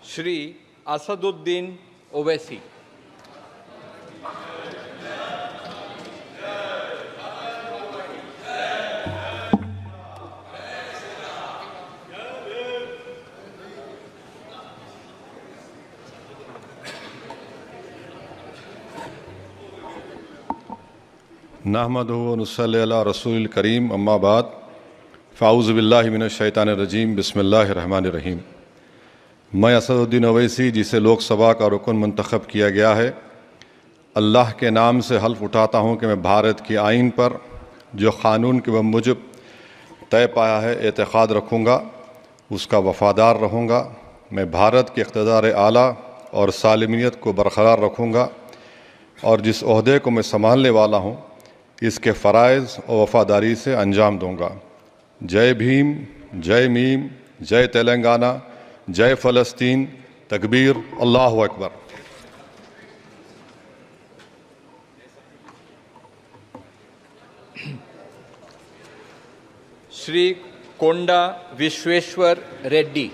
श्री असदुद्दीन ओवैसी। नहमदुहु व नुसल्ली अला रसूलिल करीम अम्मा बाद फ़ाऊज़ु बिल्लाहि मिनश शैतानिर रजीम बिस्मिल्लाहिर रहमानिर रहीम। मैं असदुद्दीन ओवैसी, जिसे लोकसभा का रुकन मंतखब किया गया है, अल्लाह के नाम से हल्फ उठाता हूँ कि मैं भारत की आइन पर जो क़ानून के मुजब तय पाया है एतक़ाद रखूँगा, उसका वफ़ादार रहूँगा। मैं भारत के इक़्तिदार आला और सालमियत को बरक़रार रखूँगा और जिस ओहदे को मैं संभालने वाला हूँ इसके फ़राइज़ और वफ़ादारी से अंजाम दूँगा। जय भीम, जय मीम, जय तेलंगाना, जय फ़लस्तीन, तकबीर, अल्लाहु अकबर। श्री कोंडा विश्वेश्वर रेड्डी।